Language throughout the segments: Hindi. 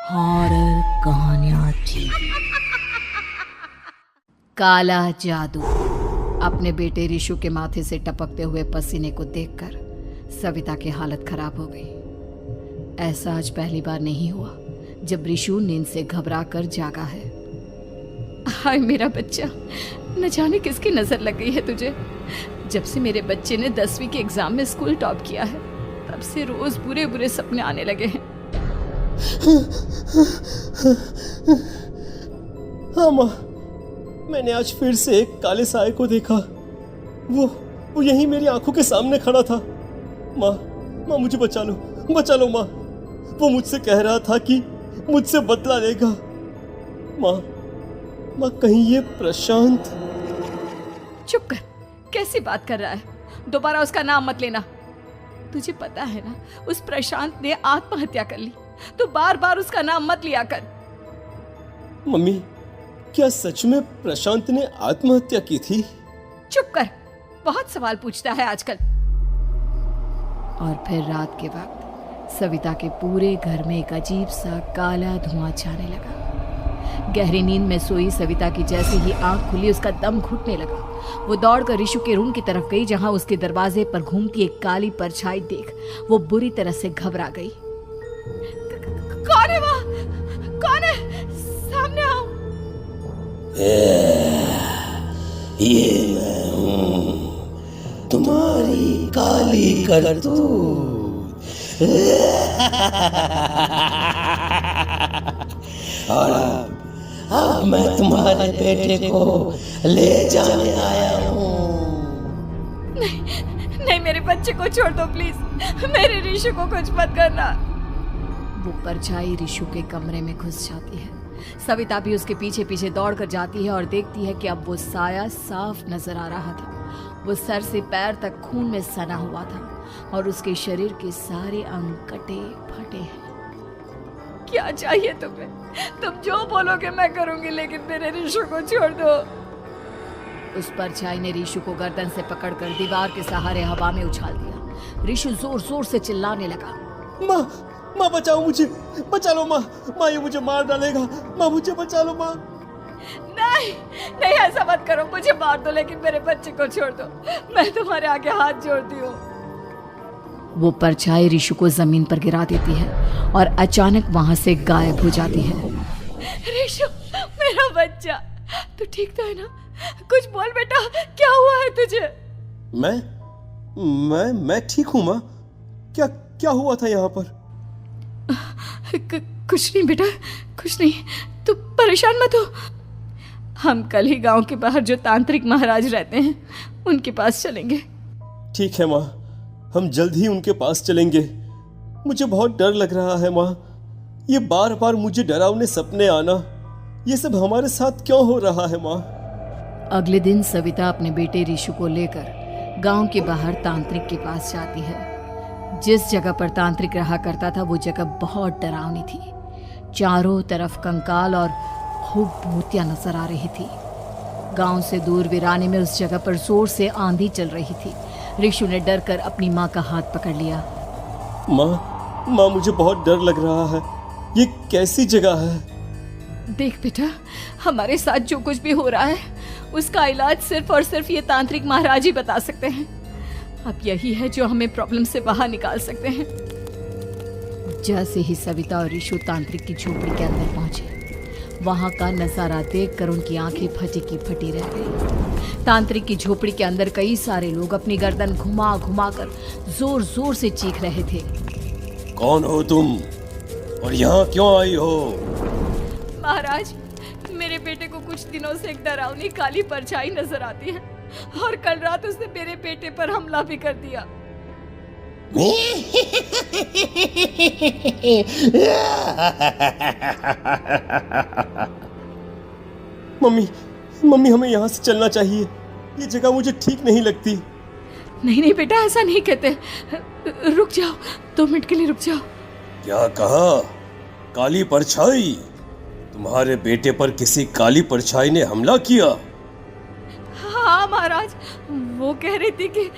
हॉरर कहानियां थी। काला जादू। अपने बेटे रिशु के माथे से टपकते हुए पसीने को देखकर सविता की हालत खराब हो गई। ऐसा आज पहली बार नहीं हुआ जब रिशु नींद से घबरा कर जागा है। हाय मेरा बच्चा, न जाने किसकी नजर लग गई है तुझे। जब से मेरे बच्चे ने 10वीं के एग्जाम में स्कूल टॉप किया है तब से रोज बुरे बुरे सपने आने लगे हैं। हाँ माँ, मैंने आज फिर से एक काले साए को देखा। वो यहीं मेरी आंखों के सामने खड़ा था। माँ मुझे बचा लो माँ। वो मुझसे कह रहा था कि मुझसे बदला लेगा। माँ कहीं ये प्रशांत। चुप कर, कैसी बात कर रहा है? दोबारा उसका नाम मत लेना। तुझे पता है ना, उस प्रशांत ने आत्महत्या कर ली, तो बार बार उसका नाम मत लिया कर। मम्मी, क्या सच में प्रशांत ने आत्महत्या की थी? चुप कर, बहुत सवाल पूछता है आजकल। और फिर रात के वक्त सविता के पूरे घर में एक अजीब सा काला धुआं छाने लगा। गहरी नींद में सोई सविता की जैसे ही आंख खुली उसका दम घुटने लगा। वो दौड़कर रिशु के रूम की तरफ गई जहां उसके दरवाजे पर घूमती एक काली परछाई देख वो बुरी तरह से घबरा गई। कौन है वहाँ? कौन है? सामने आओ। ये मैं हूँ, तुम्हारी काली करतूत। और अब मैं तुम्हारे बेटे को ले जाने आया हूँ। नहीं, मेरे बच्चे को छोड़ दो प्लीज। मेरे रिशु को कुछ मत करना। वो परछाई रिशु के कमरे में घुस जाती है। सविता भी उसके पीछे पीछे दौड़कर जाती है और देखती है कि अब वो साया साफ नजर आ रहा था। वो सर से पैर तक खून में सना हुआ था और उसके शरीर के सारे अंग कटे फटे हैं। क्या चाहिए तुम्हें? तुम जो बोलोगे मैं करूंगी, लेकिन मेरे रिशु को छोड़ दो। उस परछाई ने रिशु को गर्दन से पकड़कर दीवार के सहारे हवा में उछाल दिया। रिशु जोर जोर से चिल्लाने लगा। माँ बचाओ मुझे, बचा लो माँ, ये मुझे मार डालेगा। माँ मुझे बचा लो माँ। नहीं ऐसा मत करो, मुझे मार दो लेकिन मेरे बच्चे को छोड़ दो। मैं तुम्हारे आगे हाथ जोड़ती हूँ। वो परछाई रिशु को जमीन पर गिरा देती है और अचानक वहां से गायब हो जाती है। रिशु, मेरा बच्चा, तू ठीक तो है ना? कुछ बोल बेटा, क्या हुआ है तुझे? मैं ठीक हूँ माँ। क्या हुआ था यहाँ पर? कुछ नहीं बेटा, कुछ नहीं। तू परेशान मत हो। हम कल ही गांव के बाहर जो तांत्रिक महाराज रहते हैं उनके पास चलेंगे। ठीक है माँ, हम जल्द ही उनके पास चलेंगे। मुझे बहुत डर लग रहा है माँ। ये बार बार मुझे डरावने सपने आना, ये सब हमारे साथ क्यों हो रहा है माँ? अगले दिन सविता अपने बेटे रिशु को लेकर गांव के बाहर तांत्रिक के पास जाती है। जिस जगह पर तांत्रिक रहा करता था वो जगह बहुत डरावनी थी। चारों तरफ कंकाल और खूब भूतियां नजर आ रही थी। गांव से दूर वीराने में उस जगह पर जोर से आंधी चल रही थी। रिशु ने डर कर अपनी माँ का हाथ पकड़ लिया। माँ मुझे बहुत डर लग रहा है। ये कैसी जगह है? देख बेटा, हमारे साथ जो कुछ भी हो रहा है उसका इलाज सिर्फ और सिर्फ ये तांत्रिक महाराज ही बता सकते हैं। अब यही है जो हमें प्रॉब्लम से बाहर निकाल सकते हैं। जैसे ही सविता और रिशु तांत्रिक की झोपड़ी के अंदर पहुंचे, वहां का नजारा देखकर उनकी आंखें फटी की फटी रह गई। तांत्रिक की झोपड़ी के अंदर कई सारे लोग अपनी गर्दन घुमा घुमा कर जोर जोर से चीख रहे थे। कौन हो तुम और यहाँ क्यों आई हो? महाराज, मेरे बेटे को कुछ दिनों से एक डरावनी काली परछाई नजर आती है और कल रात उसने मेरे बेटे पर हमला भी कर दिया। मम्मी हमें यहाँ से चलना चाहिए। ये जगह मुझे ठीक नहीं लगती। नहीं बेटा, ऐसा नहीं कहते। रुक जाओ, 2 मिनट के लिए रुक जाओ। क्या कहा? काली परछाई? तुम्हारे बेटे पर किसी काली परछाई ने हमला किया? हाँ महाराज, वो कह रही थी कि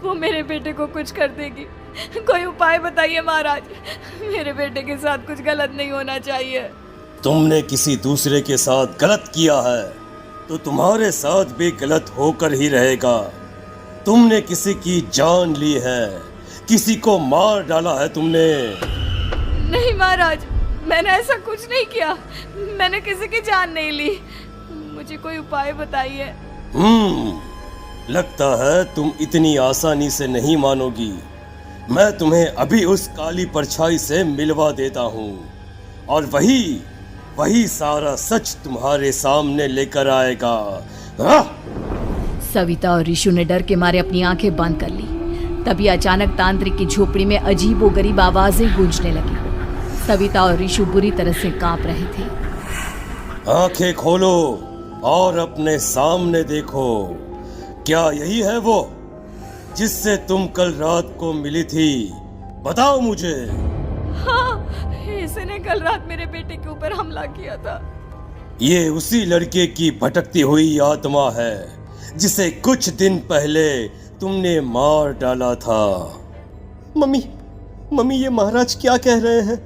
वो मेरे बेटे को कुछ कर देगी। कोई उपाय बताइए महाराज। मेरे बेटे के साथ कुछ गलत नहीं होना चाहिए। तुमने किसी दूसरे के साथ गलत किया है तो तुम्हारे साथ भी गलत होकर ही रहेगा। तुमने किसी की जान ली है, किसी को मार डाला है तुमने। नहीं महाराज, मैंने ऐसा कुछ नहीं किया। मैंने किसी की जान नहीं ली। मुझे कोई उपाय बताइए। लगता है तुम इतनी आसानी से नहीं मानोगी। मैं तुम्हें अभी उस काली परछाई से मिलवा देता हूँ और वही सारा सच तुम्हारे सामने लेकर आएगा। हाँ? सविता और ऋषु ने डर के मारे अपनी आंखें बंद कर ली। तभी अचानक तांत्रिक की झोपड़ी में अजीबोगरीब आवाजें गूंजने लगी। सविता और ऋषु बुरी तरह से कांप रहे थे। आंखें खोलो और अपने सामने देखो। क्या यही है वो जिससे तुम कल रात को मिली थी? बताओ मुझे। हाँ, इसने कल रात मेरे बेटे के ऊपर हमला किया था। ये उसी लड़के की भटकती हुई आत्मा है जिसे कुछ दिन पहले तुमने मार डाला था। मम्मी ये महाराज क्या कह रहे हैं?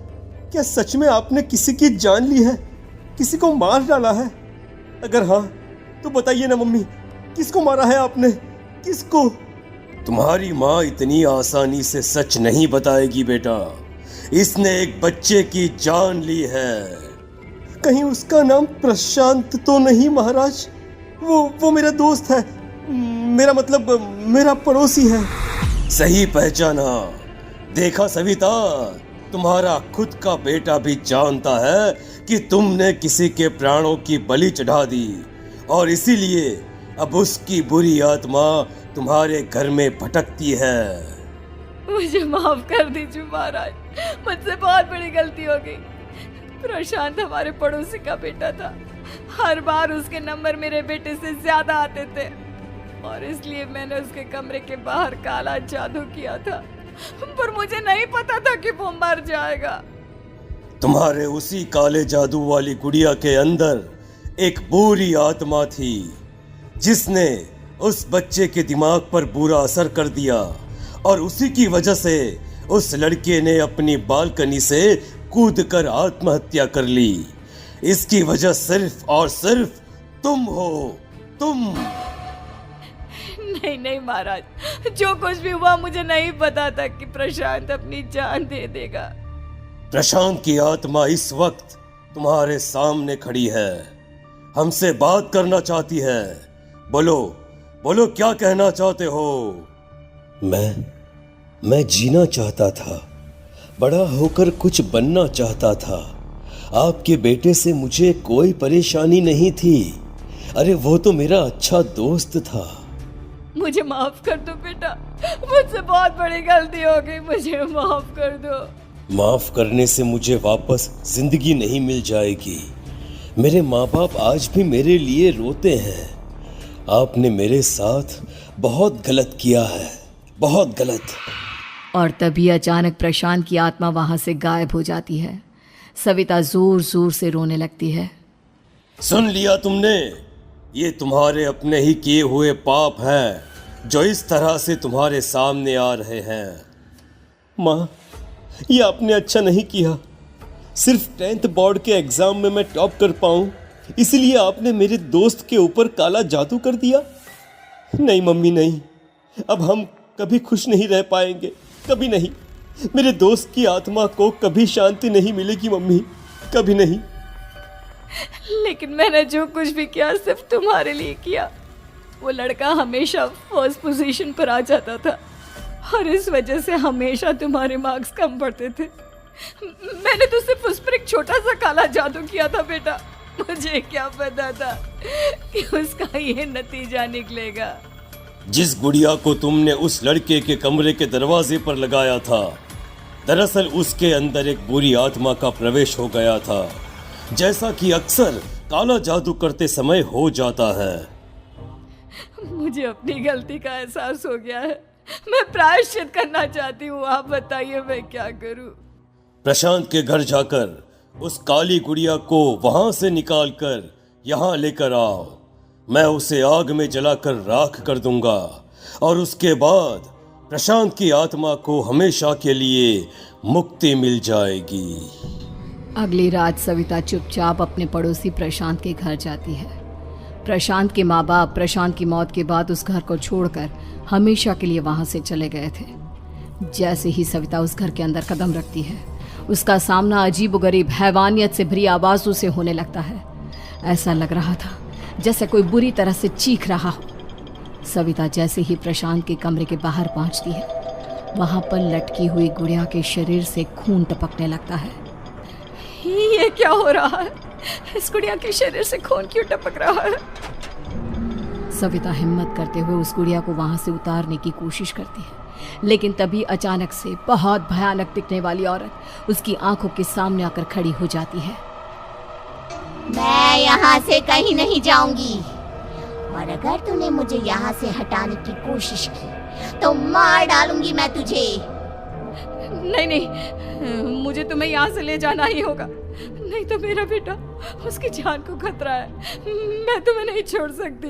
क्या सच में आपने किसी की जान ली है, किसी को मार डाला है? अगर हाँ तो बताइए ना मम्मी, किसको मारा है आपने? किसको? तुम्हारी माँ इतनी आसानी से सच नहीं बताएगी बेटा। इसने एक बच्चे की जान ली है। कहीं उसका नाम प्रशांत तो नहीं महाराज? वो मेरा दोस्त है, मेरा मतलब मेरा पड़ोसी है। सही पहचाना। देखा सविता, तुम्हारा खुद का बेटा भी जानता है कि तुमने किसी के प्राणों की बलि चढ़ा दी और इसीलिए अब उसकी बुरी आत्मा तुम्हारे घर में भटकती है। मुझे माफ कर दीजिए महाराज, मुझसे बहुत बड़ी गलती हो गई। प्रशांत हमारे पड़ोसी का बेटा था। हर बार उसके नंबर मेरे बेटे से ज्यादा आते थे और इसलिए मैंने उसके कमरे के बाहर काला जादू किया था, पर मुझे नहीं पता था कि वो मर जाएगा। तुम्हारे उसी काले जादू वाली गुड़िया के अंदर एक बुरी आत्मा थी जिसने उस बच्चे के दिमाग पर बुरा असर कर दिया और उसी की वजह से उस लड़के ने अपनी बालकनी से कूदकर आत्महत्या कर ली। इसकी वजह सिर्फ और सिर्फ तुम हो, तुम। नहीं महाराज, जो कुछ भी हुआ मुझे नहीं पता था कि प्रशांत अपनी जान दे देगा। प्रशांत की आत्मा इस वक्त तुम्हारे सामने खड़ी है, हमसे बात करना चाहती है। बोलो क्या कहना चाहते हो? मैं जीना चाहता था, बड़ा होकर कुछ बनना चाहता था। आपके बेटे से मुझे कोई परेशानी नहीं थी। अरे वो तो मेरा अच्छा दोस्त था। मुझे माफ कर दो बेटा, मुझसे बहुत बड़ी गलती हो गई, मुझे माफ कर दो। माफ करने से मुझे वापस जिंदगी नहीं मिल जाएगी। मेरे माँ बाप आज भी मेरे लिए रोते हैं। आपने मेरे साथ बहुत गलत किया है, बहुत गलत। और तभी अचानक प्रशांत की आत्मा वहां से गायब हो जाती है। सविता जोर जोर से रोने लगती है। सुन लिया तुमने? ये तुम्हारे अपने ही किए हुए पाप हैं जो इस तरह से तुम्हारे सामने आ रहे हैं। माँ, ये आपने अच्छा नहीं किया। सिर्फ 10th बोर्ड के एग्जाम में मैं टॉप कर पाऊं, इसलिए आपने मेरे दोस्त के ऊपर काला जादू कर दिया। नहीं मम्मी नहीं, अब हम कभी खुश नहीं रह पाएंगे, कभी नहीं। मेरे दोस्त की आत्मा को कभी शांति नहीं मिलेगी मम्मी, कभी नहीं। लेकिन मैंने जो कुछ भी किया सिर्फ तुम्हारे लिए किया। वो लड़का हमेशा फर्स्ट पोजीशन पर आ जाता था और इस वजह से हमेशा तुम्हारे मार्क्स कम पड़ते थे। मैंने तो सिर्फ उस पर एक छोटा सा काला जादू किया था बेटा। मुझे क्या पता था कि उसका ये नतीजा निकलेगा। जिस गुड़िया को तुमने उस लड़के के कमरे के दरवाजे पर लगाया था, दरअसल उसके अंदर एक बुरी आत्मा का प्रवेश हो गया था, जैसा कि अक्सर काला जादू करते समय हो जाता है। मुझे अपनी गलती का एहसास हो गया है। मैं प्रायश्चित करना चाहती हूँ, आप बताइए मैं क्या करूँ? प्रशांत के घर जाकर उस काली गुड़िया को वहां से निकालकर यहाँ लेकर आओ। मैं उसे आग में जलाकर राख कर दूंगा और उसके बाद प्रशांत की आत्मा को हमेशा के लिए मुक्ति मिल जाएगी। अगली रात सविता चुपचाप अपने पड़ोसी प्रशांत के घर जाती है। प्रशांत के माँ बाप प्रशांत की मौत के बाद उस घर को छोड़कर हमेशा के लिए वहां से चले गए थे। जैसे ही सविता उस घर के अंदर कदम रखती है, उसका सामना अजीबोगरीब हैवानियत से भरी आवाजों से होने लगता है। ऐसा लग रहा था जैसे कोई बुरी तरह से चीख रहा हो। सविता जैसे ही प्रशांत के कमरे के बाहर पहुंचती है, वहां पर लटकी हुई गुड़िया के शरीर से खून टपकने लगता है। ये क्या हो रहा है? इस गुड़िया के शरीर से खून क्यों टपक रहा है? सविता हिम्मत करते हुए उस गुड़िया को वहां से उतारने की कोशिश करती है, लेकिन तभी अचानक से बहुत भयानक दिखने वाली औरत उसकी आंखों के सामने आकर खड़ी हो जाती है। मैं यहाँ से कहीं नहीं जाऊंगी, और अगर तूने मुझे यहाँ से हटाने की कोशिश की तो मार डालूंगी मैं तुझे। नहीं नहीं, मुझे तुम्हें यहाँ से ले जाना ही होगा, नहीं तो मेरा बेटा, उसकी जान को खतरा है। मैं तुम्हें नहीं छोड़ सकती।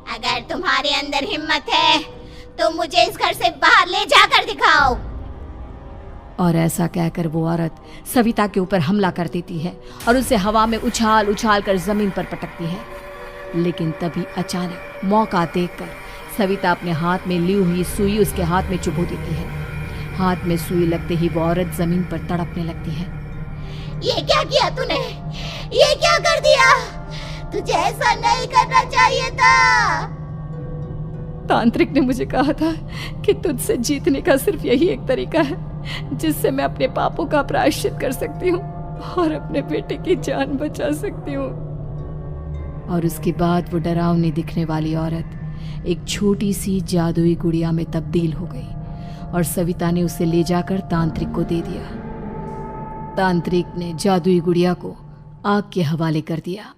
अगर तुम्हारे अंदर हिम्मत है तो मुझे इस घर से बाहर ले जाकर दिखाओ। और ऐसा कहकर वो औरत सविता के ऊपर हमला कर देती है और उसे हवा में उछाल उछाल कर जमीन पर पटकती है। लेकिन तभी अचानक मौका देखकर सविता अपने हाथ में ली हुई सुई उसके हाथ में चुभो देती है। हाथ में सुई लगते ही वो औरत जमीन पर तड़पने लगती है। ये क्या किया तूने? ये क्या कर दिया? तुझे ऐसा नहीं करना चाहिए था। तांत्रिक ने मुझे कहा था कि तुझसे जीतने का सिर्फ यही एक तरीका है जिससे मैं अपने पापों का प्रायश्चित कर सकती हूँ और अपने बेटे की जान बचा सकती हूँ। और उसके बाद वो डरावनी दिखने वाली औरत एक छोटी सी जादुई गुड़िया में तब्दील हो गई और सविता ने उसे ले जाकर तांत्रिक को दे दिया। तांत्रिक ने जादुई गुड़िया को आग के हवाले कर दिया।